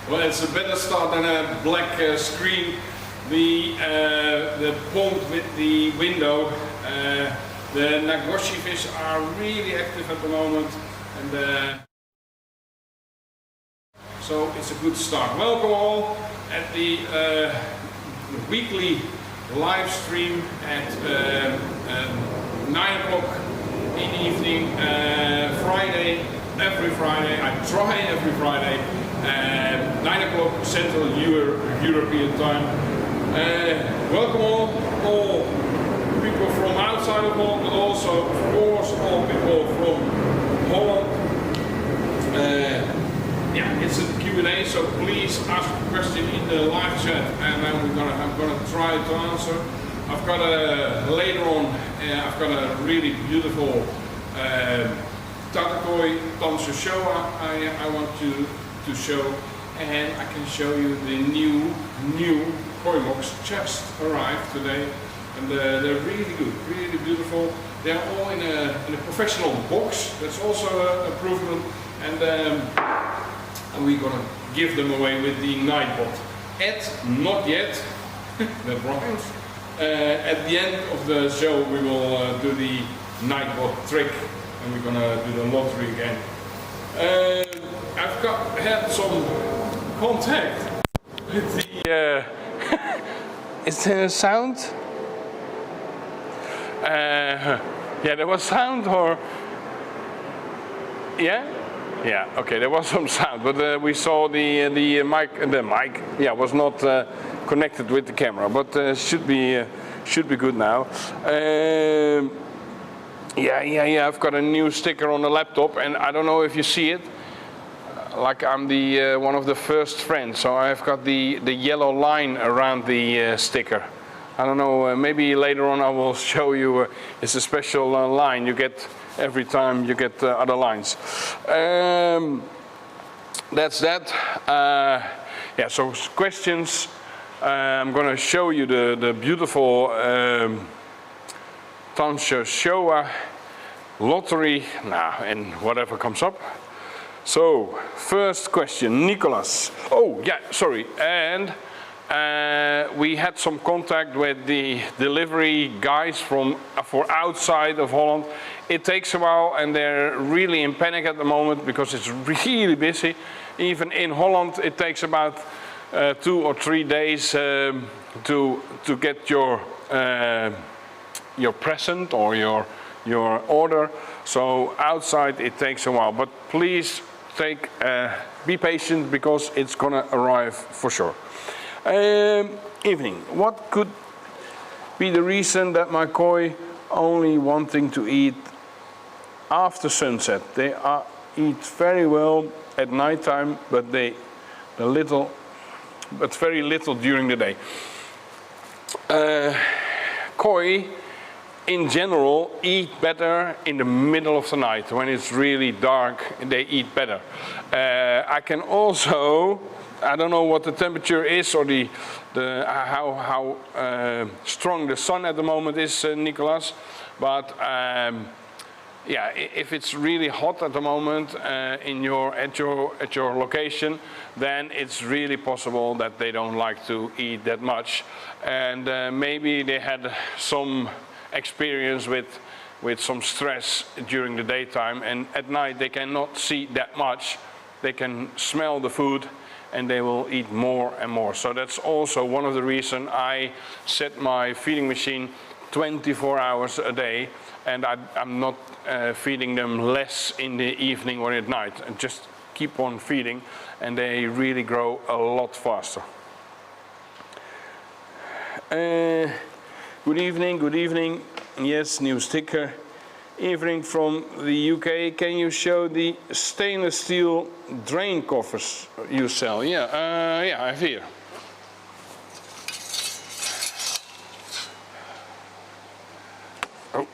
Well, it's a better start than a black screen. The pond with the window, the Nagoshi fish are really active at the moment, and so it's a good start. Welcome all at the weekly live stream at 9 o'clock in the evening, Friday, every Friday. I try every Friday, 9 o'clock Central European time. Welcome all people from outside of Holland, but also, of course, all people from Holland. Yeah, it's a Q&A, so please ask a question in the live chat, and then I'm gonna try to answer. I've got later on, I've got a really beautiful Tatakoi Tansu Showa I want to show, and I can show you the new koi box just arrived today, and they're really good, really beautiful. They're all in a professional box. That's also a improvement, and we're gonna give them away with the Nightbot. Not yet, that rhymes. At the end of the show, we will do the Nightbot trick, and we're gonna do the lottery again. I've had some contact with the. Is there a sound? Yeah, there was sound, or yeah. Yeah, okay, there was some sound, but we saw the mic, yeah, was not connected with the camera, but should be good now. Yeah, I've got a new sticker on the laptop, and I don't know if you see it. Like I'm the one of the first friends, so I've got the yellow line around the sticker. I don't know, maybe later on I will show you. It's a special line you get every time you get other lines. That's that. Yeah, so questions. I'm going to show you the beautiful Tansu Showa lottery now, and whatever comes up. So, first question, Nicholas. Oh, yeah, sorry. And we had some contact with the delivery guys for outside of Holland. It takes a while, and they're really in panic at the moment because it's really busy. Even in Holland, it takes about 2 or 3 days to get your present or your order. So outside, it takes a while. But please be patient, because it's gonna arrive for sure. Evening. What could be the reason that my koi only wanting to eat after sunset? They eat very well at night time, but very little during the day. Koi in general eat better in the middle of the night. When it's really dark, they eat better. I can also, I don't know what the temperature is, or how strong the sun at the moment is, Nicholas, but yeah, if it's really hot at the moment at your location, then it's really possible that they don't like to eat that much, and maybe they had some experience with some stress during the daytime, and at night they cannot see that much. They can smell the food, and they will eat more and more. So that's also one of the reasons I set my feeding machine 24 hours a day, and I'm not feeding them less in the evening or at night, and just keep on feeding, and they really grow a lot faster. Good evening. Yes, new sticker. Evening from the UK. Can you show the stainless steel drain covers you sell? Yeah, yeah, I have here. Oh.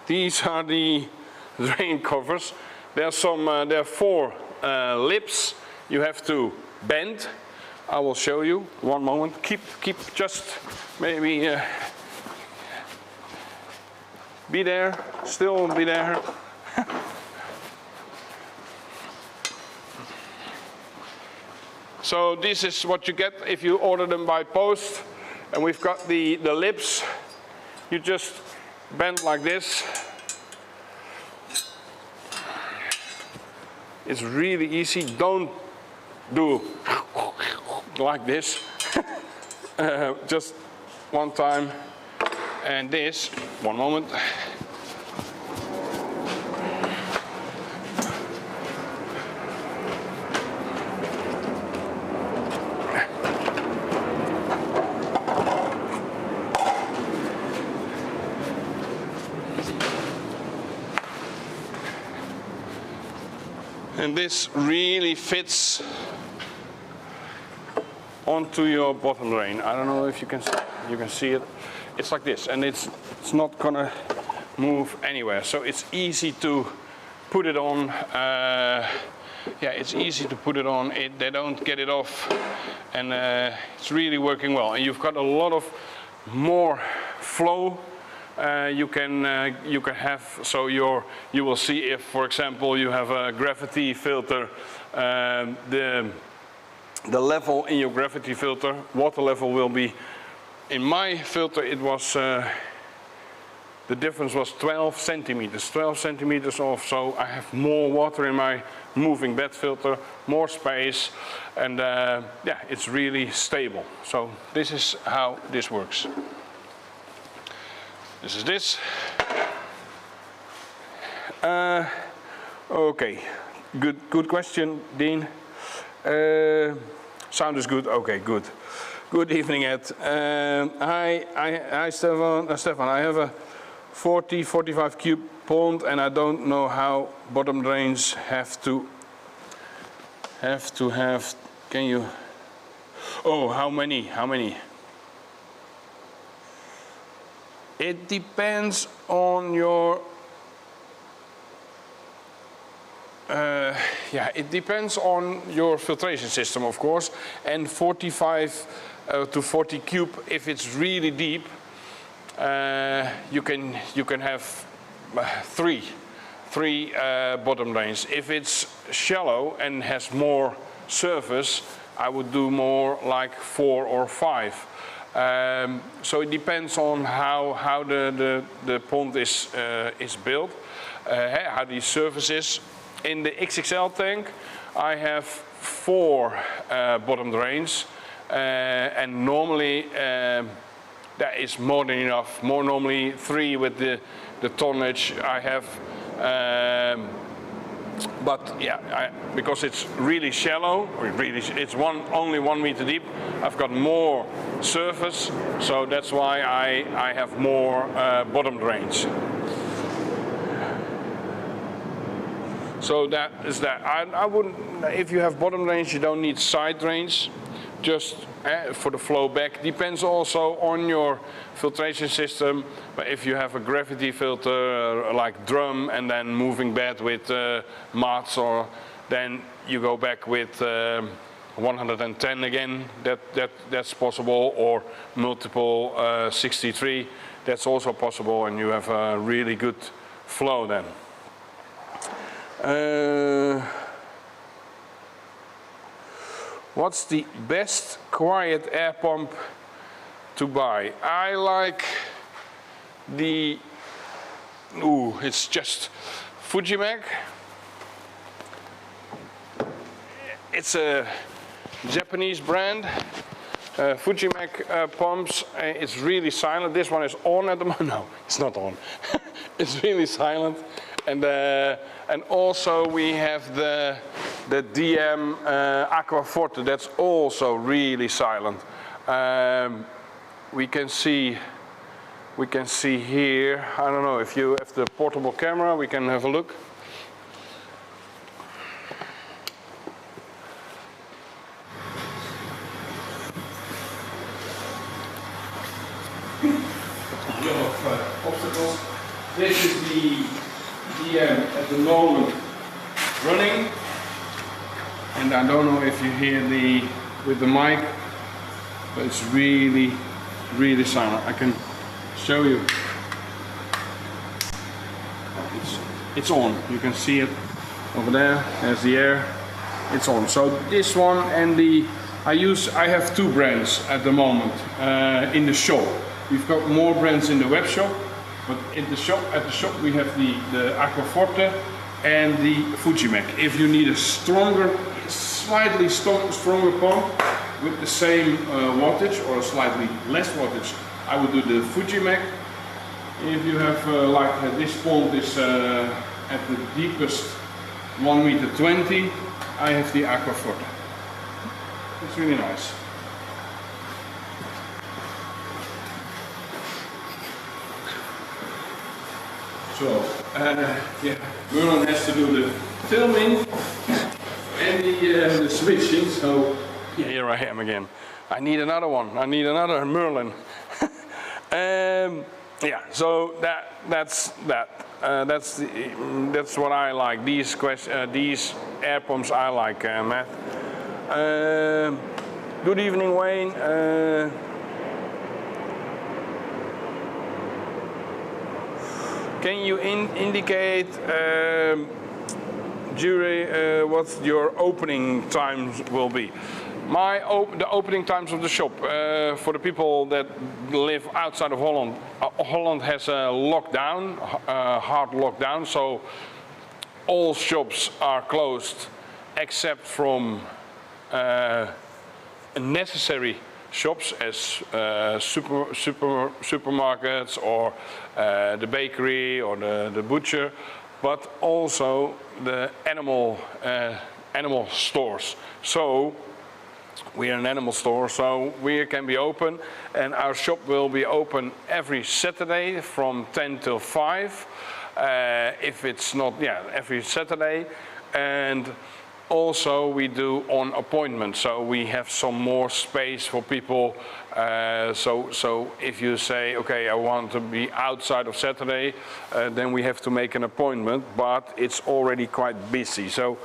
These are the drain covers. There are 4 lips. You have to bend. I will show you. One moment. Keep just maybe be there. Still be there. So this is what you get if you order them by post. And we've got the lips. You just bend like this. It's really easy. Don't do like this. Just one time. And this, one moment. And this really fits onto your bottom drain. I don't know if you can see it. It's like this, and it's not gonna move anywhere. So it's easy to put it on. Yeah, it's easy to put it on. They don't get it off, and it's really working well. And you've got a lot of more flow. You can have, so you will see if, for example, you have a gravity filter, the level in your gravity filter, water level will be, in my filter it was, the difference was 12 centimeters off, so I have more water in my moving bed filter, more space, and yeah, it's really stable. So this is how this works. This is this. Okay, good question, Dean. Sound is good. Okay, good. Good evening, Ed. Hi, Stefan. I have a 45 cube pond, and I don't know how bottom drains have to have. Can you? Oh, how many? It depends on your, yeah, it depends on your filtration system, of course. And 45 to 40 cube, if it's really deep, you can have three bottom drains. If it's shallow and has more surface, I would do more like 4 or 5. So it depends on how the pond is built, how the surface is. In the XXL tank, I have 4 bottom drains, and normally that is more than enough. More normally 3 with the tonnage I have. But yeah, because it's really shallow, or it's only 1 meter deep, I've got more surface, so that's why I have more bottom drains. So that is that. I wouldn't, if you have bottom drains, you don't need side drains, just for the flow back. Depends also on your filtration system. But if you have a gravity filter like drum and then moving bed with mats, or then you go back with 110 again, that's possible, or multiple 63, that's also possible, and you have a really good flow then. What's the best quiet air pump to buy? I like the, it's just Fujimac. It's a Japanese brand. Fujimac pumps. It's really silent. This one is on at the moment. No, it's not on. It's really silent. And also we have the DM Aquaforte. That's also really silent. We can see here. I don't know if you have the portable camera. We can have a look. Obstacles. This is the DM at the moment running, and I don't know if you hear with the mic, but it's really silent. I can show you. It's on. You can see it over there. There's the air. It's on. So this one and the I have two brands at the moment in the shop. We've got more brands in the web shop, but at the shop we have the Aquaforte and the Fujimac. If you need a slightly stronger pump with the same wattage or slightly less wattage, I would do the Fujimac. If you have like this pump is at the deepest 1.20 meters, I have the Aquaforte. It's really nice. So, yeah, Micron has to do the filming and the switching, so yeah, here I am again. I need another one. I need another Merlin. Yeah, so that's what I like. These air pumps I like, Matt. Good evening, Wayne. Can you indicate what your opening times will be? The opening times of the shop for the people that live outside of Holland. Holland has a lockdown, hard lockdown, so all shops are closed except from necessary shops as supermarkets or the bakery or the butcher, but also the animal stores. So we are an animal store, so we can be open, and our shop will be open every Saturday from 10 till 5. If it's not, yeah, every Saturday. And also we do on appointment, so we have some more space for people. So if you say, okay, I want to be outside of Saturday, then we have to make an appointment, but it's already quite busy. So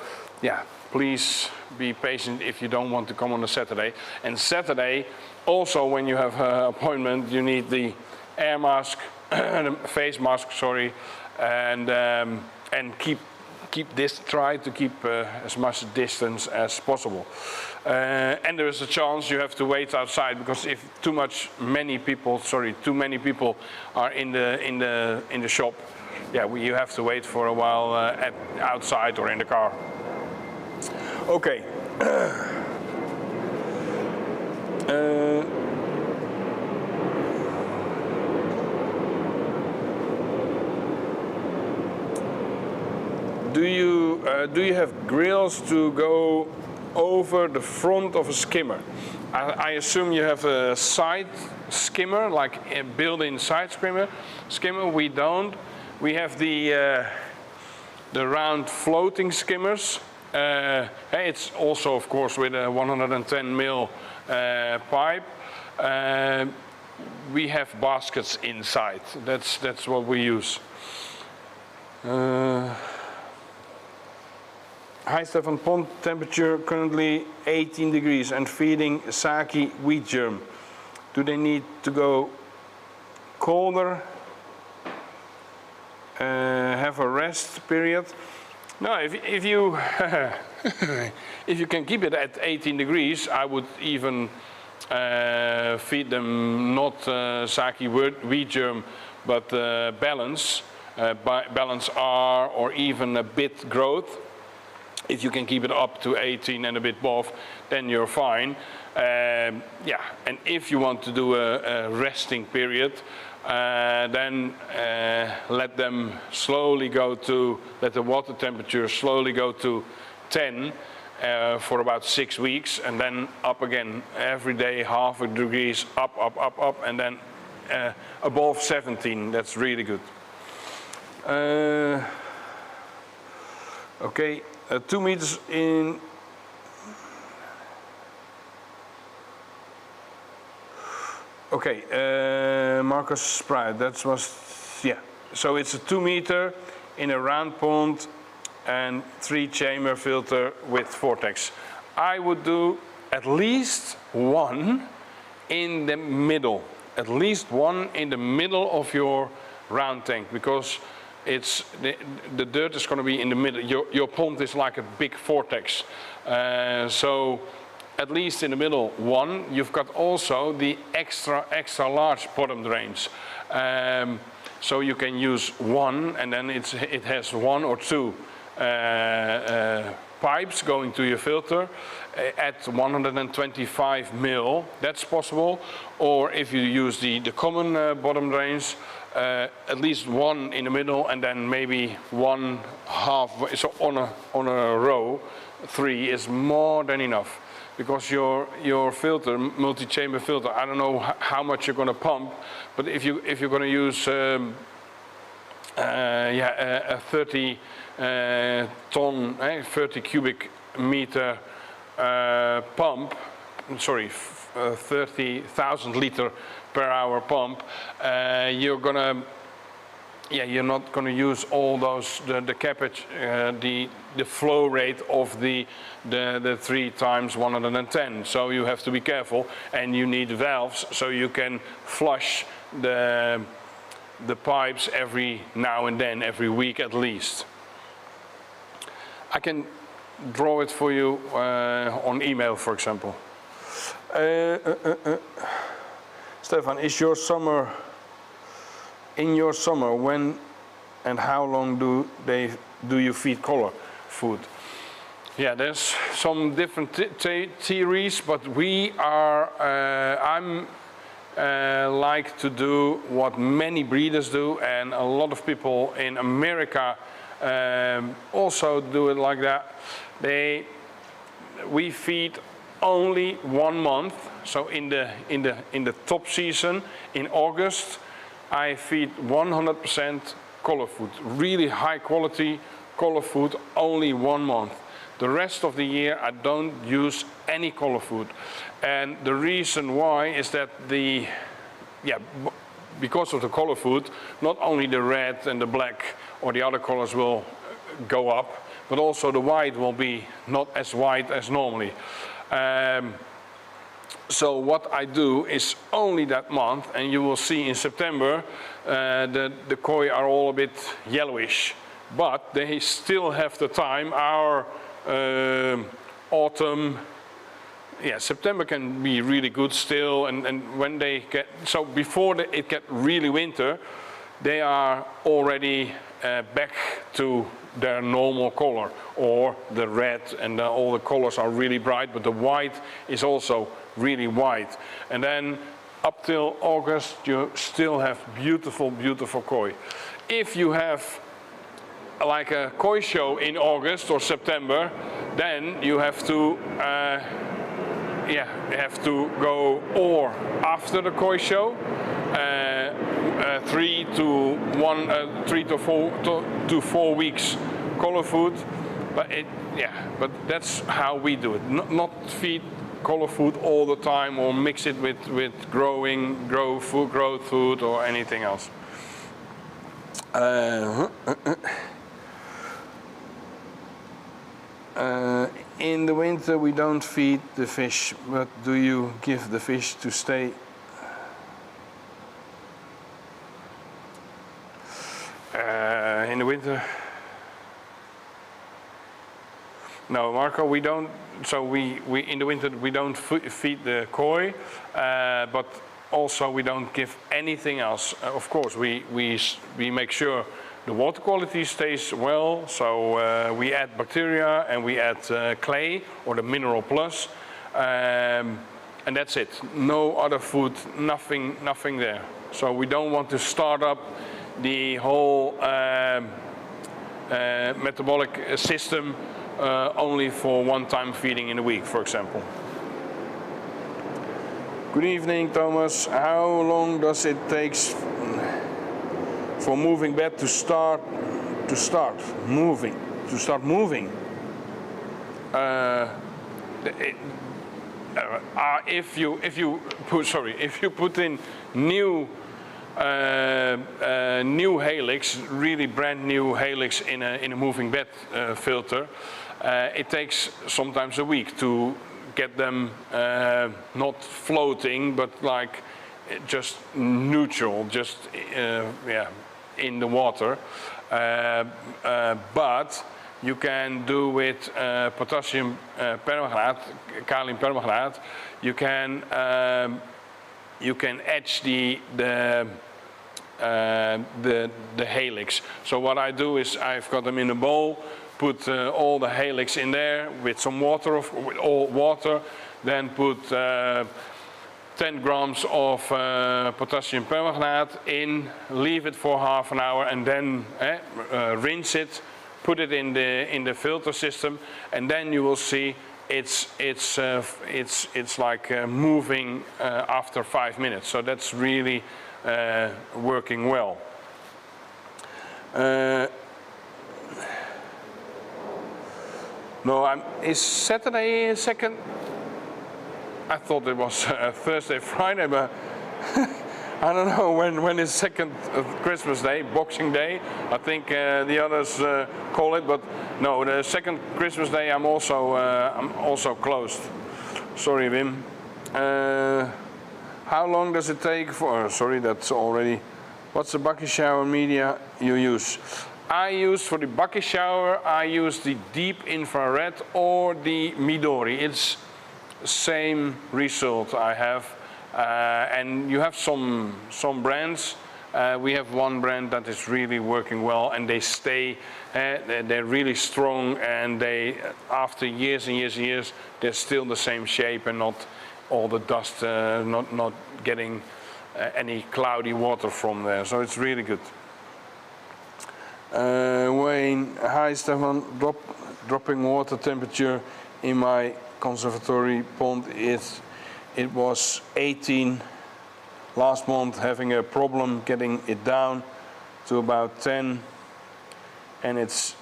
yeah, please be patient if you don't want to come on a Saturday. And Saturday, also when you have an appointment, you need the air mask, the face mask, sorry, and try to keep as much distance as possible. And there is a chance you have to wait outside, because if too many people are in the shop, yeah, you have to wait for a while outside or in the car. Okay. Do you have grills to go over the front of a skimmer? I assume you have a side skimmer, like a built-in side skimmer. We don't. We have the round floating skimmers. It's also, of course, with a 110 mil pipe. We have baskets inside. That's what we use. Hi Stefan, pond temperature currently 18 degrees and feeding Sakai wheat germ. Do they need to go colder? Have a rest period? No, if you if you can keep it at 18 degrees, I would even feed them not Sakai wheat germ, but Balance R or even a bit growth. If you can keep it up to 18 and a bit above, then you're fine. Yeah, and if you want to do a resting period, then let the water temperature slowly go to 10 for about 6 weeks, and then up again every day, half a degree up, and then above 17. That's really good. Okay. 2 meters in. Okay, Marcus Sprite, that was, yeah. So it's a 2 meter in a round pond and 3-chamber filter with vortex. I would do at least one in the middle. At least one in the middle of your round tank, because it's the dirt is going to be in the middle. Your pond is like a big vortex, so at least in the middle 1. You've got also the extra large bottom drains. So you can use 1, and then it has 1 or 2 pipes going to your filter at 125 mil. That's possible. Or if you use the common bottom drains, at least 1 in the middle, and then maybe 1 halfway. So on a row, 3 is more than enough. Because your filter, multi-chamber filter, I don't know how much you're going to pump, but if you're going to use a 30 ton, 30 cubic meter pump, sorry, 30,000 liter per hour pump, you're not going to use all those the capage, the flow rate of the 3 times 110. So you have to be careful, and you need valves so you can flush the pipes every now and then, every week at least. I can draw it for you on email, for example. Stefan, is your summer, in your summer, when and how long do you feed color food? Yeah, there's some different theories, but we are, I'm like to do what many breeders do, and a lot of people in America also do it like that. We feed only 1 month. So in the top season, in August, I feed 100% color food, really high quality color food, only 1 month. The rest of the year I don't use any color food. And the reason why is that because of the color food, not only the red and the black or the other colors will go up, but also the white will be not as white as normally. So what I do is only that month, and you will see in September the koi are all a bit yellowish, but they still have the time. Our autumn, September can be really good still, and when they get, so before it get really winter, they are already back to their normal color, or the red and all the colors are really bright, but the white is also really white. And then up till August you still have beautiful, beautiful koi. If you have like a koi show in August or September, then you have to go or after the koi show, 3 to 4 weeks color food, but that's how we do it. Not feed color food all the time or mix it with growth food or anything else. In the winter we don't feed the fish, but do you give the fish to stay? In the winter? No, Marco, we don't. So we in the winter we don't feed the koi, but also we don't give anything else. Of course, we make sure the water quality stays well. So we add bacteria and we add clay or the mineral plus, and that's it. No other food, nothing there. So we don't want to start up the whole metabolic system only for one-time feeding in a week, for example. Good evening, Thomas. How long does it take for moving bed to start moving? If you put in new helix, really brand new helix in a moving bed filter, it takes sometimes a week to get them not floating, but like just neutral, just in the water. But you can do with potassium permanganate, kalium permanganate. You can etch the helix. So what I do is I've got them in a bowl, put all the helix in there with some water, with all water, then put 10 grams of potassium permanganate in, leave it for half an hour, and then rinse it, put it in the filter system, and then you will see it's like moving after 5 minutes. So that's really working well. No, is Saturday second? I thought it was Thursday, Friday, but I don't know when is second Christmas Day, Boxing Day. I think the others call it, but no, the second Christmas Day I'm also closed. Sorry, Wim. How long does it take for? Sorry, that's already. What's the bucket shower media you use? I use for the bucket shower. I use the deep infrared or the Midori. It's same result I have, and you have some brands. We have one brand that is really working well, and they stay. They're really strong, and they after years and years and years, they're still the same shape and not all the dust, not getting any cloudy water from there. So it's really good. Wayne, hi Stefan. Dropping water temperature in my conservatory pond, it was 18 last month, having a problem getting it down to about 10, and it's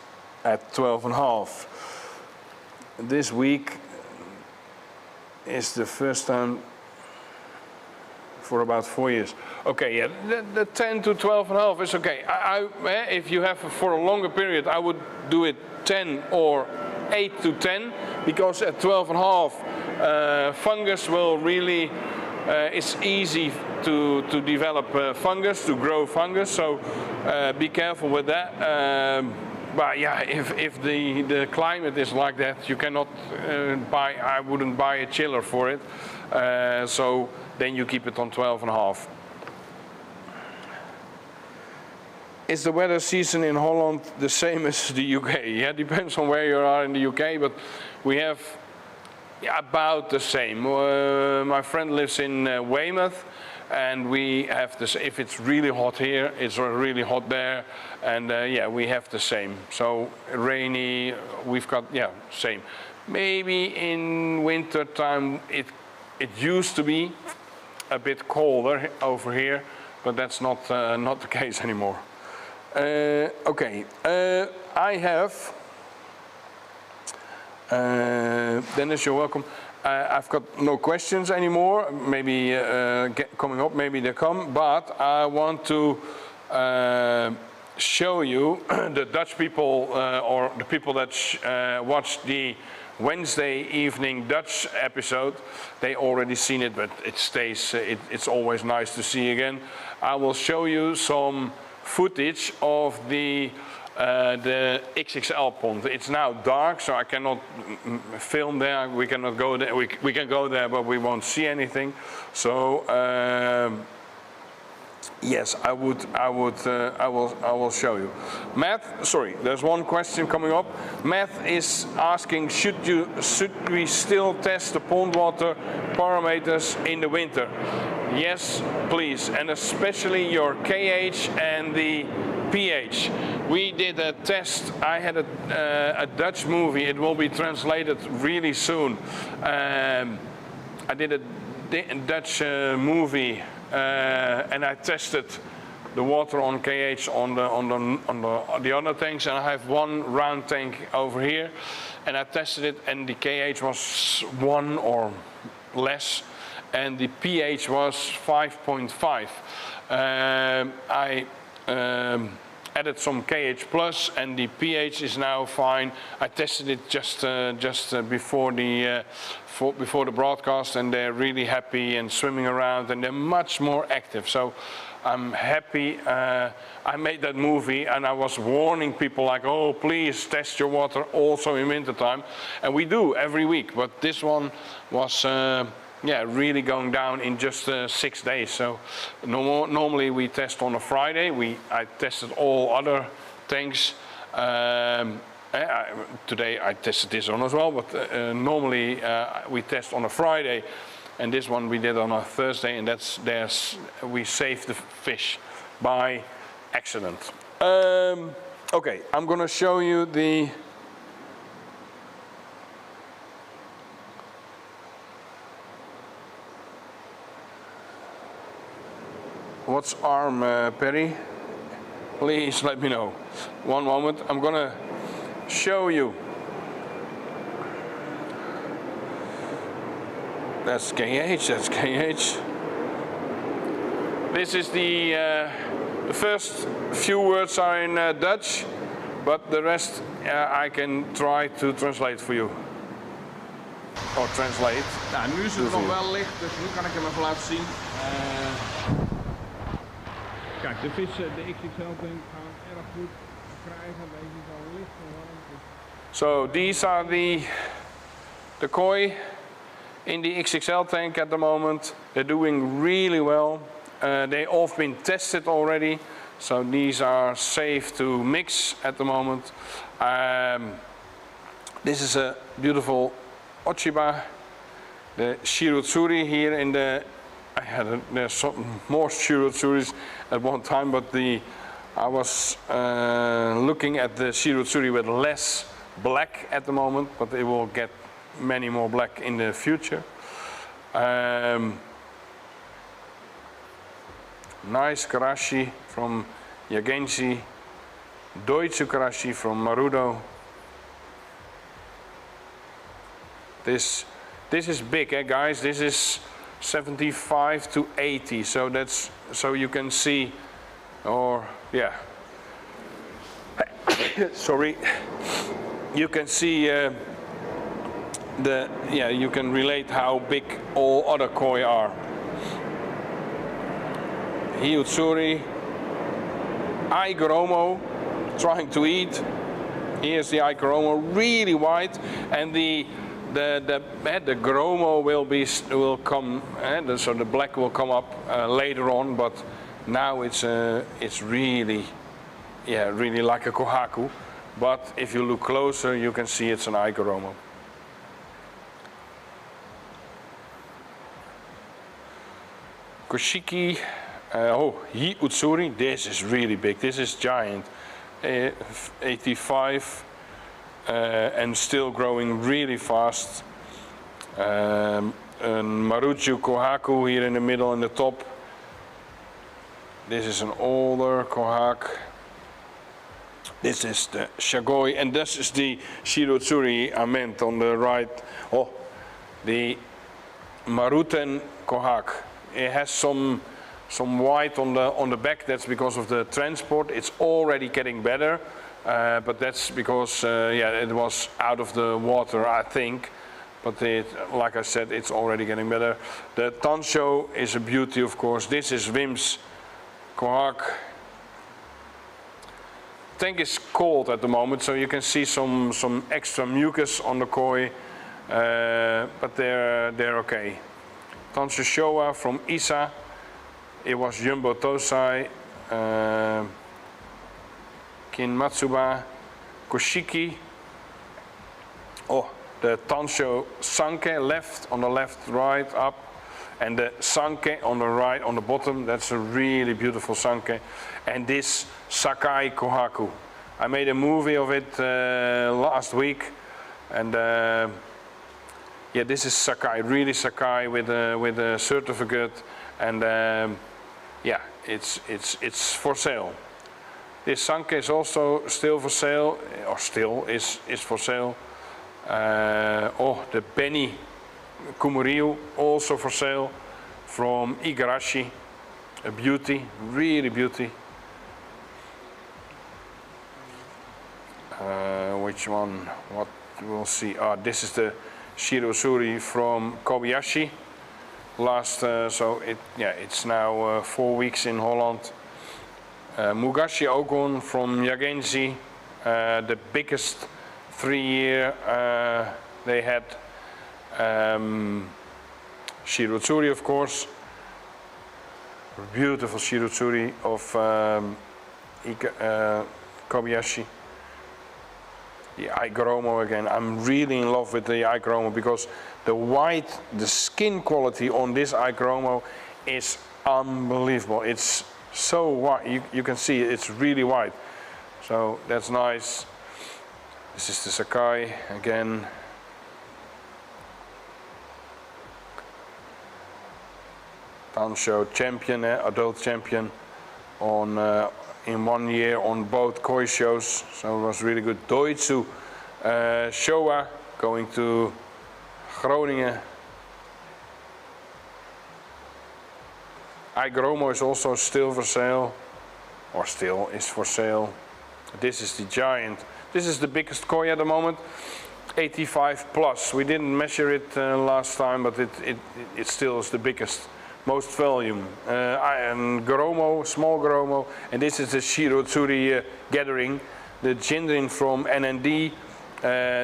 at 12.5. This week is the first time for about 4 years. Okay, yeah, the 10 to 12.5 is okay. If you have for a longer period, I would do it 10 or 8 to 10, because at 12.5 fungus will really, it's easy to develop fungus, to grow fungus, so be careful with that. But yeah, if the climate is like that, you cannot I wouldn't buy a chiller for it, so then you keep it on 12.5. Is the weather season in Holland the same as the UK? Yeah, depends on where you are in the UK, but we have about the same. My friend lives in Weymouth, and we have this. If it's really hot here, it's really hot there, and yeah, we have the same. So rainy, we've got same. Maybe in winter time it used to be a bit colder over here, but that's not the case anymore. Okay, I have, Dennis, you're welcome. I've got no questions anymore, maybe coming up, maybe they come, but I want to show you the Dutch people, or the people that watched the Wednesday evening Dutch episode. They already seen it, but it stays, it's always nice to see again. I will show you some footage of the XXL pond. It's now dark, so I cannot film there. We cannot go there. We can go there, but we won't see anything. So yes, I will show you. Matt, sorry, there's one question coming up. Matt is asking, should we still test the pond water parameters in the winter? Yes, please, and especially your KH and the pH. We did a test. I had a Dutch movie. It will be translated really soon. I did a Dutch movie, and I tested the water on KH on the other tanks, and I have one round tank over here, and I tested it, and the KH was 1 or less, and the pH was 5.5. added some KH plus, and the pH is now fine. I tested it just before the broadcast, and they're really happy and swimming around, and they're much more active. So I'm happy. I made that movie, and I was warning people like, oh, please test your water also in winter time, and we do every week. But this one was yeah, really going down in just 6 days. So normally we test on a Friday. I tested all other tanks. Today I tested this one as well, but normally we test on a Friday, and this one we did on a Thursday, and we saved the fish by accident. Okay, I'm gonna show you the what's arm, Perry? Please let me know. One moment, I'm gonna show you. That's KH, that's KH. This is the first few words are in Dutch, but the rest I can try to translate for you. Or translate. Nou, nu is het nog wel licht, dus nu kan ik hem even laten zien. Kijk, de vissen, de XXL-tank gaan erg goed krijgen. Deze is al licht en warm. So these are the koi in the XXL tank at the moment. They're doing really well. They all have been tested already, so these are safe to mix at the moment. This is a beautiful Ochiba, the Shirotsuri here in the. There's some more Shirotsuris at one time, but I was looking at the Shirotsuri with less black at the moment, but it will get many more black in the future. Nice Karashi from Yagenshi, Deutsche Karashi from Marudo. This is big, eh, guys? This is 75 to 80, so that's so you can see, or yeah. Sorry, you can see you can relate how big all other koi are. Hiutsuri, Aigoromo, trying to eat. Here's the Aigoromo, really white, and the Gromo will come, so the black will come up later on, but now it's really, yeah, really like a Kohaku. But if you look closer, you can see it's an Aigoromo. Koshiki, Hi Utsuri, this is really big, this is giant. 85 and still growing really fast. And Maruchu Kohaku here in the middle and the top. This is an older Kohak. This is the Shagoi, and this is the Shirotsuri I meant on the right. Oh, the Maruten Kohak. It has some white on the back. That's because of the transport. It's already getting better, but that's because yeah, it was out of the water, I think. But like I said, it's already getting better. The Tansho is a beauty, of course. This is Wim's Kohak. Tank is cold at the moment, so you can see some extra mucus on the koi, but they're okay. Tansho Showa from Isa. It was Jumbo Tosai, Kin Matsuba, Koshiki. Oh, the Tansho Sanke left, on the left, right, up. And the Sanke on the right, on the bottom. That's a really beautiful Sanke. And this Sakai Kohaku. I made a movie of it last week. And yeah, this is Sakai, really Sakai with a certificate. And yeah, it's for sale. This Sanke is also still for sale, or still is for sale. Oh, the Benny Kumuriu, also for sale, from Igarashi. A beauty, really beauty. Which one? What we'll see? This is the Shirozuri from Kobayashi. So it's now 4 weeks in Holland. Mugashi Ogon from Yagenzi, the biggest 3-year they had. Shirozuri, of course, beautiful Shirozuri of Kobayashi. The Igoromo again, I'm really in love with the Igoromo because the skin quality on this Igoromo is unbelievable. It's so white, you can see it's really white. So that's nice. This is the Sakai again. Tansho champion, adult champion on in 1 year on both koi shows, so it was really good. Doitsu Showa going to Groningen. Igoromo is also still for sale, or still is for sale. This is the giant. This is the biggest koi at the moment, 85 plus. We didn't measure it last time, but it still is the biggest. Most volume. Goromo, small Goromo, and this is the Shirozuri gathering, the Jinrin from NND.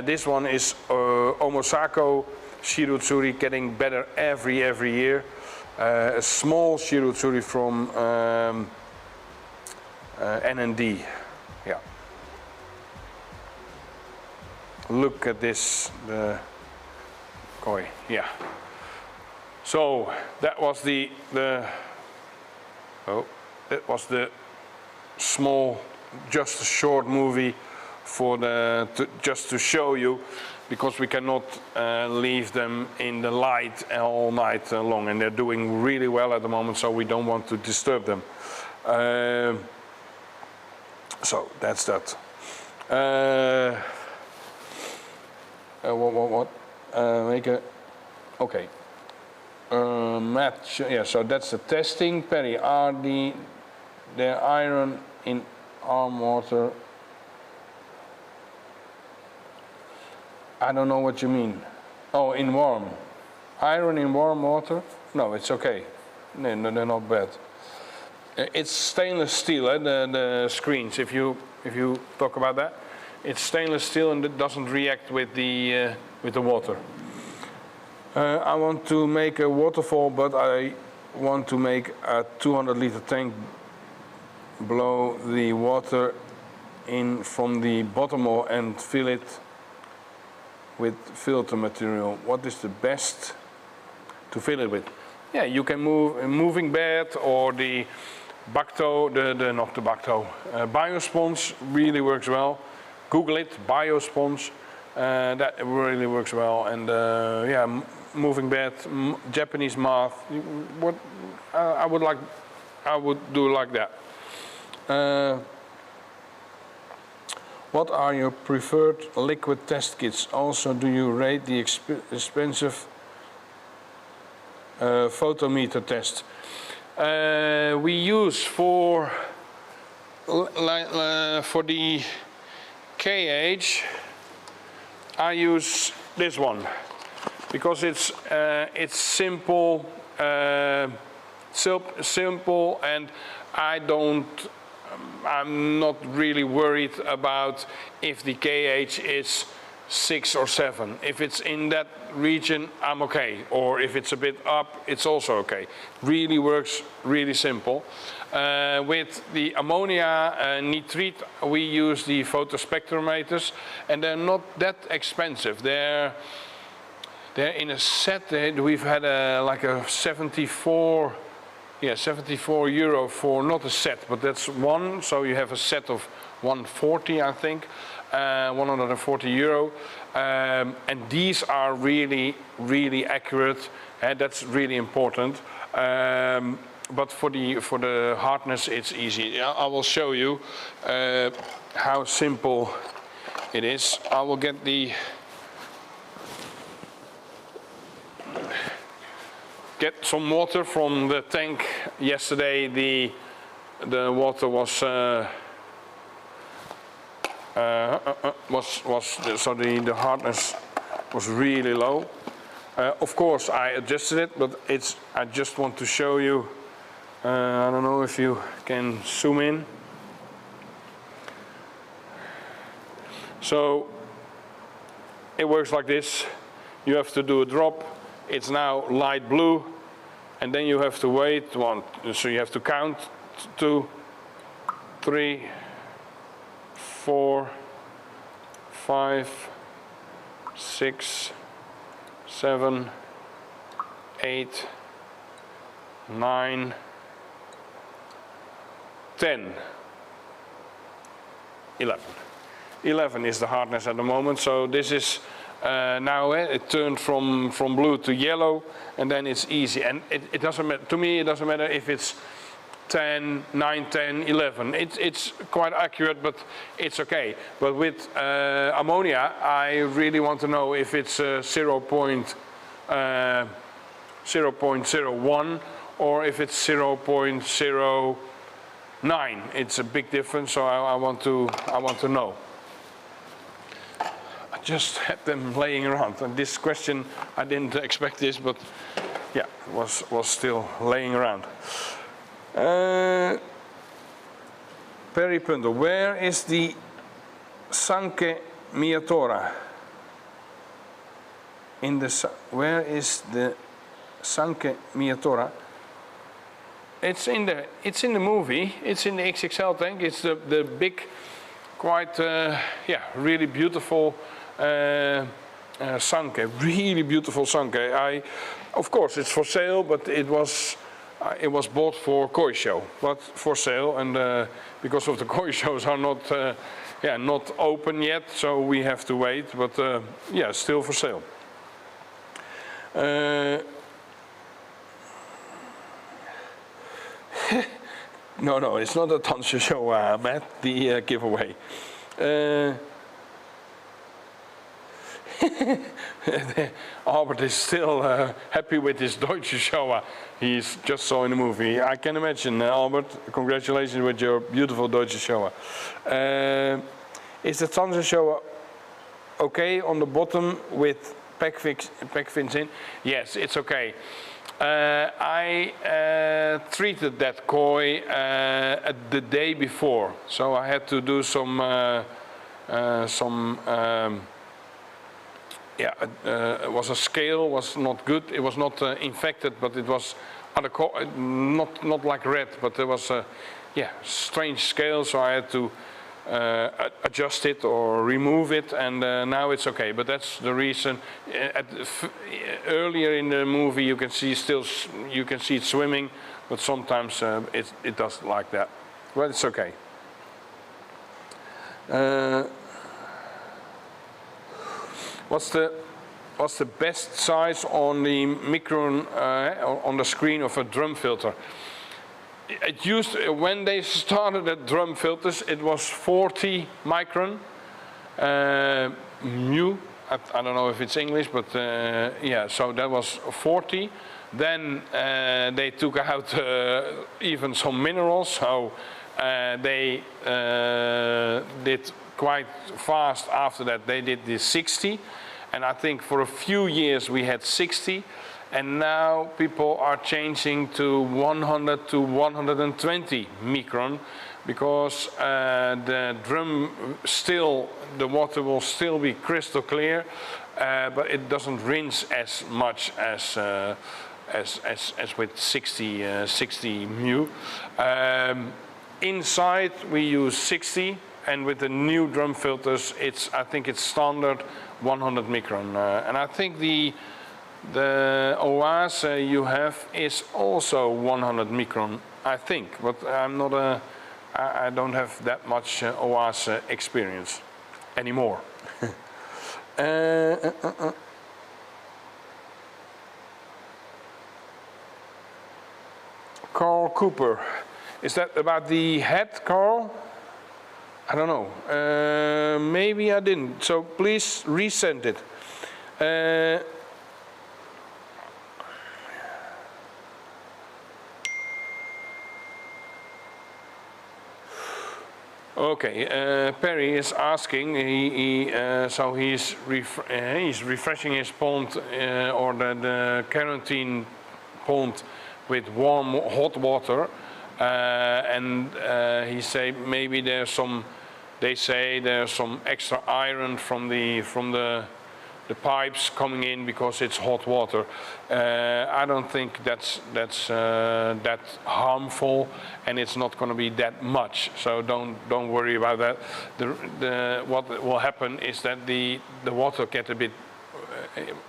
This one is Omosako Shirozuri, getting better every year. A small Shirozuri from NND. Yeah. Look at this, the koi. Yeah. So that was the small, just a short movie for just to show you, because we cannot leave them in the light all night long, and they're doing really well at the moment, so we don't want to disturb them. So that's that. Okay. Match, yeah, so that's the testing. Perry, are the iron in arm water? I don't know what you mean. Oh, in warm. Iron in warm water? No, it's okay. No, they're not bad. It's stainless steel, the screens, if you talk about that. It's stainless steel and it doesn't react with the water. I want to make a waterfall, but I want to make a 200-liter tank, blow the water in from the bottom and fill it with filter material. What is the best to fill it with? Yeah, you can move a moving bed or the Bacto, not the Bacto, Biosponge really works well. Google it, Biosponge, that really works well. And yeah, moving bed, Japanese math. What I would do like that. What are your preferred liquid test kits? Also, do you rate the expensive photometer test? We use for the KH. I use this one because it's simple, simple, and I'm not really worried about if the KH is 6 or 7. If it's in that region, I'm okay. Or if it's a bit up, it's also okay. Really works really simple. With the ammonia nitrate, we use the photospectrometers, and they're not that expensive. They're in a set. We've had like a 74. Yeah, 74 euro for not a set, but that's one. So you have a set of 140, I think, 140 euro, and these are really, really accurate, and that's really important. But for the hardness, it's easy. I will show you how simple it is. I will get some water from the tank. Yesterday the water was so the hardness was really low. Of course, I adjusted it, but I just want to show you. I don't know if you can zoom in. So it works like this. You have to do a drop. It's now light blue, and then you have to wait one. So you have to count 2, 3, 4, 5, 6, 7, 8, 9, 10, 11. 11 is the hardness at the moment, so this is now it turned from blue to yellow, and then it's easy. And it doesn't matter, to me it doesn't matter if it's 10, 9, 10, 11. It's quite accurate, but it's okay. But with ammonia, I really want to know if it's 0.01 or if it's 0.09. It's a big difference, so I want to know. I just had them laying around, and this question I didn't expect this, but yeah, was still laying around. Peripunto, where is the Sakai Miyatora? Where is the Sakai Miyatora? It's in the movie. It's in the XXL tank. It's the big, quite really beautiful Sakai. Really beautiful Sakai. Of course, it's for sale, but it was bought for koi show, but for sale, and because of the koi shows are not open yet, so we have to wait. But yeah, still for sale. No, it's not a Tansu show, Matt. The giveaway. Albert is still happy with his Deutsche Showa he's just saw in the movie. I can imagine, Albert. Congratulations with your beautiful Deutsche Showa. Is the Tansu Showa okay on the bottom with pack fins in? Yes, it's okay. I treated that koi the day before, so I had to do some it was a scale, was not good. It was not infected, but it was not like red, but there was a strange scale, so I had to adjust it or remove it, and now it's okay. But that's the reason. Earlier in the movie, you can see it swimming, but sometimes it does like that. But it's okay. What's the best size on the Micron on the screen of a drum filter? It used, when they started at drum filters, it was 40 micron mu. I don't know if it's English, but yeah, so that was 40. Then they took out even some minerals, so they did quite fast after that. They did the 60, and I think for a few years we had 60. And now people are changing to 100 to 120 micron, because the drum the water will still be crystal clear, but it doesn't rinse as much as with 60 mu. Inside we use 60, and with the new drum filters, I think it's standard 100 micron, and I think the OAS you have is also 100 micron, I think, but I'm not I don't have that much OAS experience anymore. Carl Cooper, is that about the head, Carl? I don't know. Maybe I didn't. So please resend it. Okay, Perry is asking. So he's refreshing his pond or the quarantine pond with warm hot water, and he say maybe there's some. They say there's some extra iron from the pipes coming in because it's hot water. I don't think that's that harmful, and it's not going to be that much. So don't worry about that. What will happen is that the water gets a bit.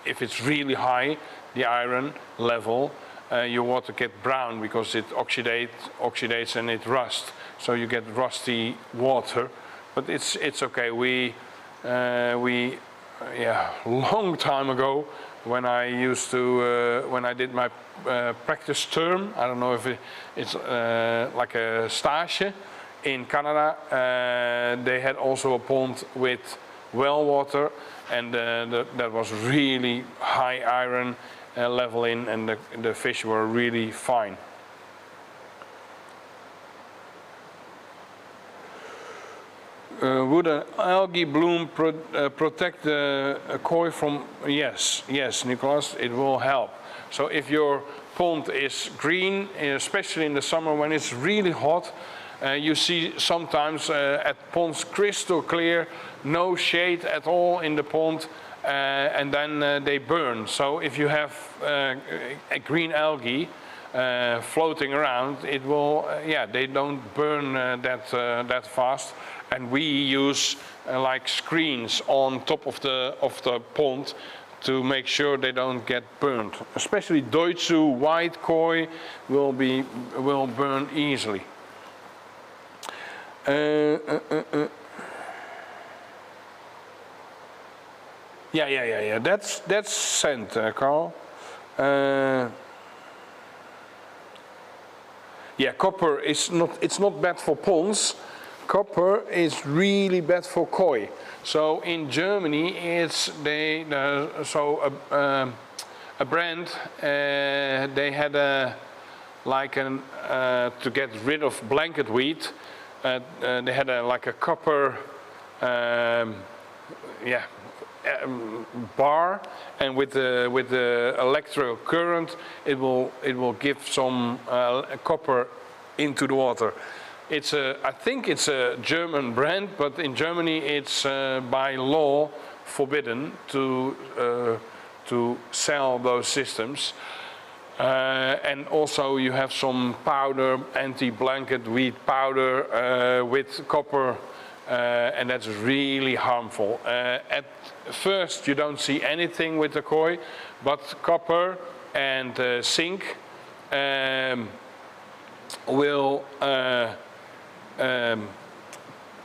If it's really high, the iron level, your water gets brown because it oxidates and it rusts. So you get rusty water, but it's okay. Yeah, long time ago, when I used to, when I did my practice term, I don't know if it's like a stage in Canada, they had also a pond with well water, and that was really high iron level in, and the fish were really fine. Would an algae bloom protect the koi from? Yes, Nicholas, it will help. So if your pond is green, especially in the summer when it's really hot, you see sometimes at ponds crystal clear, no shade at all in the pond, and then they burn. So if you have a green algae floating around, it will, they don't burn that fast. And we use like screens on top of the pond to make sure they don't get burned. Especially Doitsu white koi will burn easily. Yeah. That's sent, Carl. Yeah, copper is not. It's not bad for ponds. Copper is really bad for koi. So in Germany, it's a brand. They had to get rid of blanket weed. They had like a copper bar, and with the electrical current, it will give some copper into the water. I think it's a German brand, but in Germany it's by law forbidden to sell those systems. And also you have some powder, anti-blanket weed powder with copper, and that's really harmful. At first you don't see anything with the koi, but copper and zinc will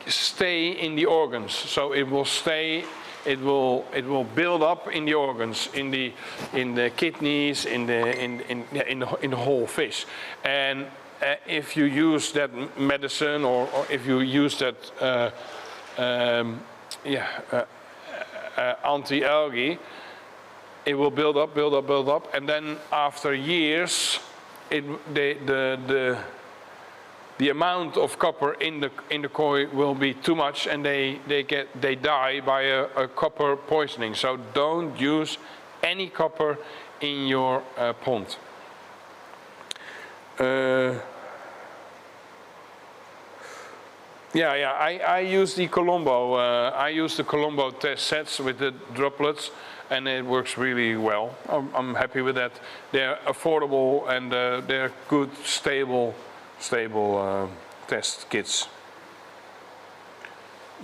stay in the organs. So it will stay. It will build up in the organs, in the kidneys, in the whole fish. And if you use that medicine, or if you use that anti-algae, it will build up, and then after years, the amount of copper in the koi will be too much, and they die by a copper poisoning. So don't use any copper in your pond. I use the Colombo. I use the Colombo test sets with the droplets, and it works really well. I'm happy with that. They're affordable, and they're good, stable test kits.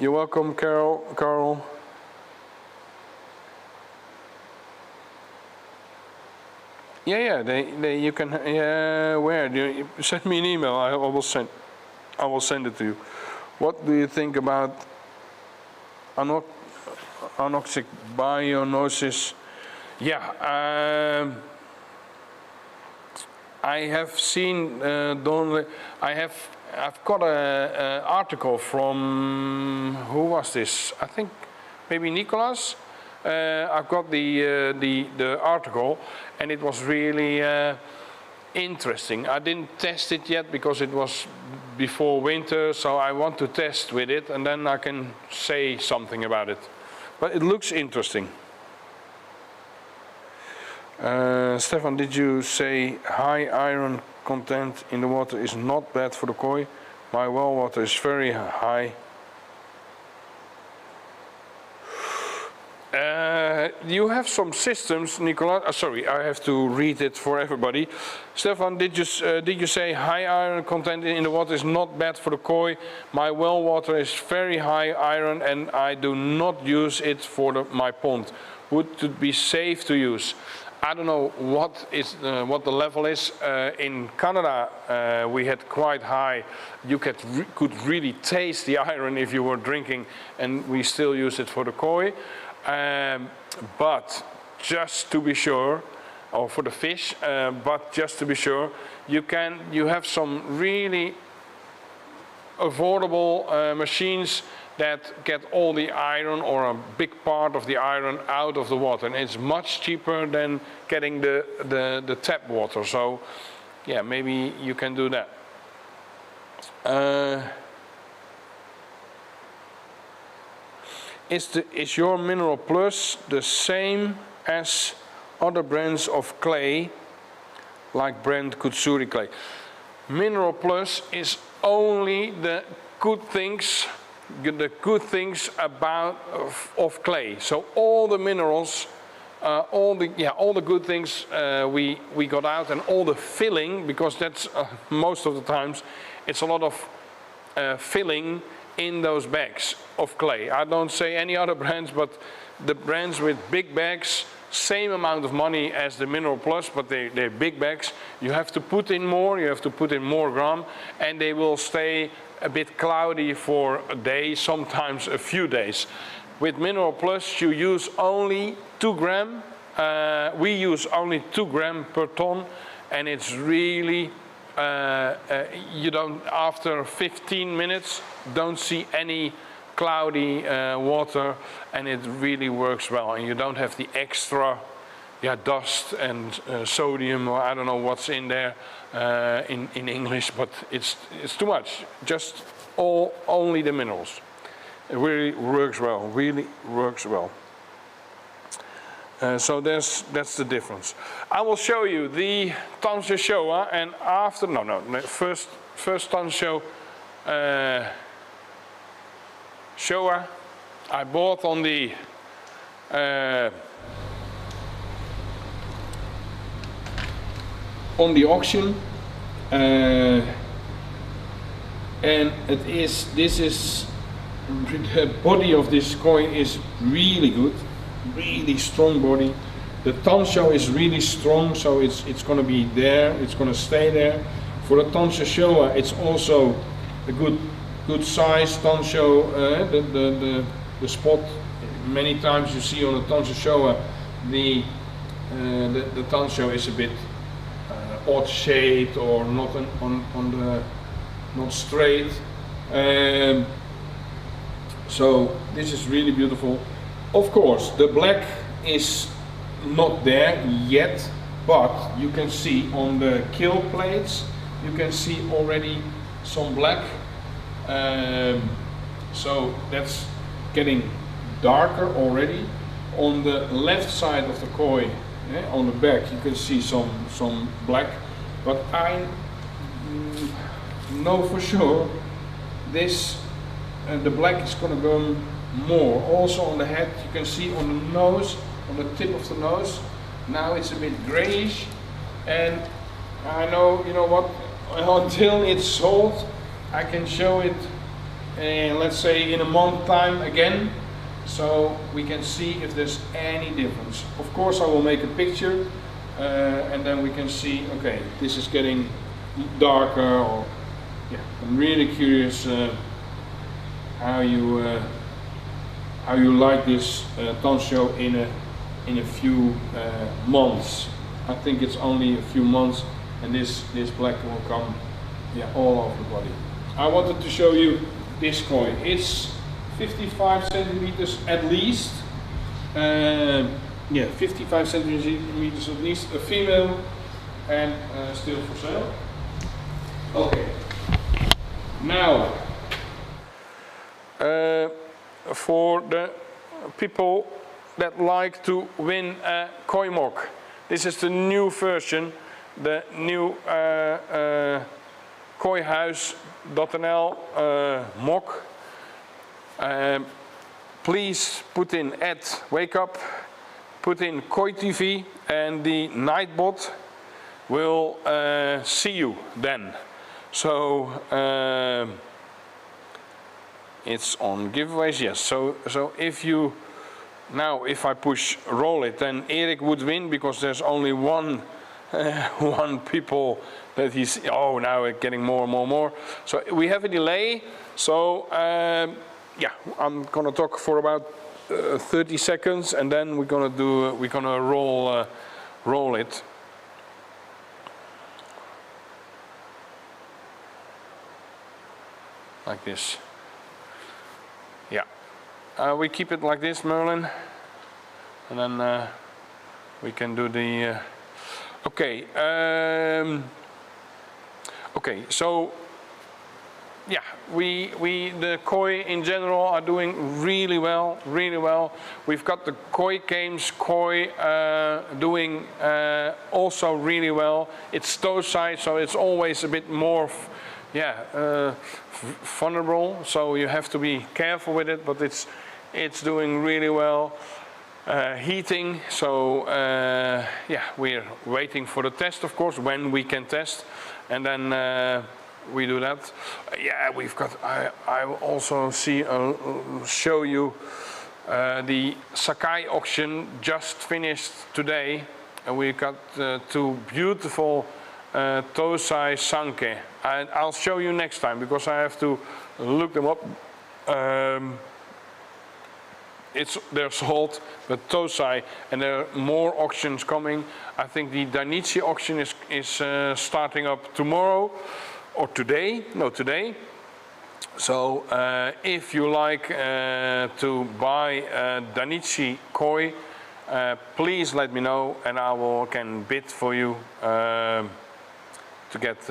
You're welcome, Carl. They you can. Where? You send me an email. I will send it to you. What do you think about anoxic bionosis? I have seen. I've got an article from, who was this? I think maybe Nicholas. I've got the article, and it was really interesting. I didn't test it yet because it was before winter, so I want to test with it and then I can say something about it. But it looks interesting. Stefan, did you say high iron content in the water is not bad for the koi? My well water is very high. You have some systems, Nicola. Sorry, I have to read it for everybody. Stefan, did you say high iron content in the water is not bad for the koi? My well water is very high iron and I do not use it for my pond. Would it be safe to use? I don't know what the level is. In Canada, we had quite high. You could really taste the iron if you were drinking, and we still use it for the koi. But just to be sure, or for the fish, but just to be sure, you have some really affordable machines that get all the iron or a big part of the iron out of the water, and it's much cheaper than getting the tap water. So yeah, maybe you can do that. Is your Mineral Plus the same as other brands of clay, like brand Kutsuri clay? Mineral Plus is only the good things about of clay. So all the minerals, all the good things we got out, and all the filling, because that's most of the times it's a lot of filling in those bags of clay. I don't say any other brands, but the brands with big bags, same amount of money as the Mineral Plus, but they're big bags. You have to put in more, you have to put in more gram, and they will stay a bit cloudy for a day, sometimes a few days. With Mineral Plus, you use only 2 gram. We use only 2 gram per ton, and it's really, you don't, after 15 minutes, don't see any cloudy water, and it really works well. And you don't have the extra dust and sodium, or I don't know what's in there in English, but it's too much. Just only the minerals. It really works well, really works well. So that's the difference. I will show you the Tansha Showa, and after, first Tansha Showa I bought on the auction, and the body of this coin is really good, really strong body. The Tansho is really strong, so it's going to be there, it's going to stay there. For the Tansho Showa, it's also a good size Tansho. The spot, many times you see on the Tansho Showa, the Tansho is a bit odd shaped or not not straight. So this is really beautiful. Of course, the black is not there yet, but you can see on the kill plates, you can see already some black. So that's getting darker already. On the left side of the koi, on the back, you can see some black, but I know for sure this the black is going to go more. Also on the head, you can see on the nose, on the tip of the nose, now it's a bit grayish, and I know, you know what, until it's sold, I can show it, let's say in a month time again, so we can see if there's any difference. Of course I will make a picture, and then we can see, okay, this is getting darker, or yeah, I'm really curious how you like this Tansho in a few months. I think it's only a few months, and this black will come, yeah, all over the body. I wanted to show you this coin. It's 55 centimeters at least. Yeah, 55 centimeters at least. A female, and still for sale. Okay. Now, for the people that like to win a koi mock, this is the new version, the new koihuis.nl mock. Please put in @wake up, put in koi TV, and the Nightbot will see you then. So it's on giveaways, yes. So if you now, if I push roll it, then Erik would win because there's only one people that he's. Oh, now it's getting more and more. So we have a delay. So yeah, I'm gonna talk for about 30 seconds, and then we're gonna roll it. Like this. Yeah. We keep it like this, Merlin. And then we can do the... okay. Okay, so... yeah, the koi in general are doing really well, really well. We've got the koi games, koi doing also really well. It's toe size, so it's always a bit more, vulnerable. So you have to be careful with it, but it's doing really well. Heating, so yeah, we're waiting for the test, of course, when we can test, and then we do that. Yeah, we've got. I will also show you the Sakai auction just finished today, and we got two beautiful toe-size Sanke. And I'll show you next time because I have to look them up. They're sold, but toe-size, and there are more auctions coming. I think the Dainichi auction is starting up tomorrow. Or today, no, today. So if you like to buy Dainichi koi, please let me know, and I can bid for you to get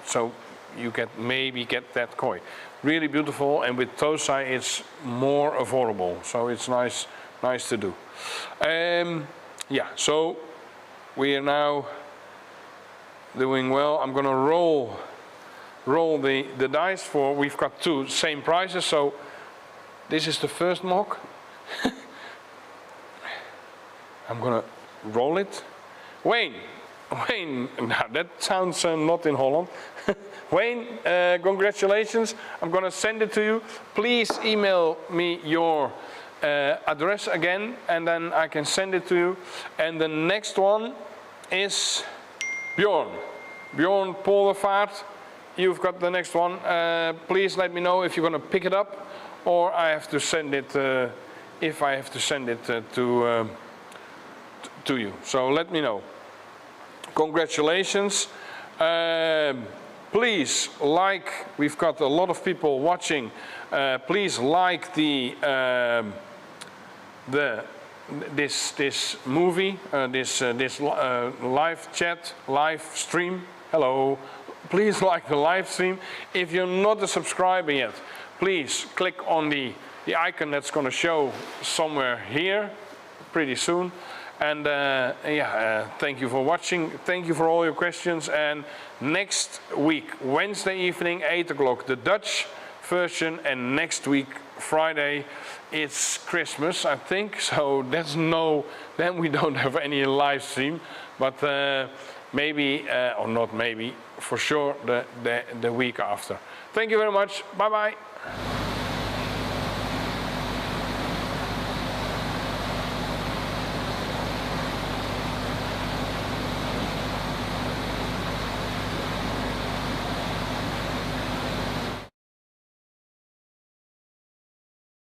so you maybe get that koi. Really beautiful, and with Tosai it's more affordable, so it's nice to do. Yeah, so we are now doing well. I'm gonna roll the dice for, we've got two same prices, so this is the first mock. I'm gonna roll it. Wayne, now that sounds not in Holland. Wayne, congratulations. I'm gonna send it to you. Please email me your address again, and then I can send it to you. And the next one is Bjorn Poldervaart, you've got the next one. Please let me know if you're going to pick it up, or I have to send it, if I have to send it to you. So let me know. Congratulations. Please like, we've got a lot of people watching. Please like this movie, this live chat, live stream. Hello, please like the live stream. If you're not a subscriber yet, please click on the icon that's going to show somewhere here pretty soon. And thank you for watching. Thank you for all your questions. And next week, Wednesday evening, 8 o'clock, the Dutch version, and next week, Friday, it's Christmas, I think. So then we don't have any live stream, but maybe, or not maybe, for sure the week after. Thank you very much. Bye-bye.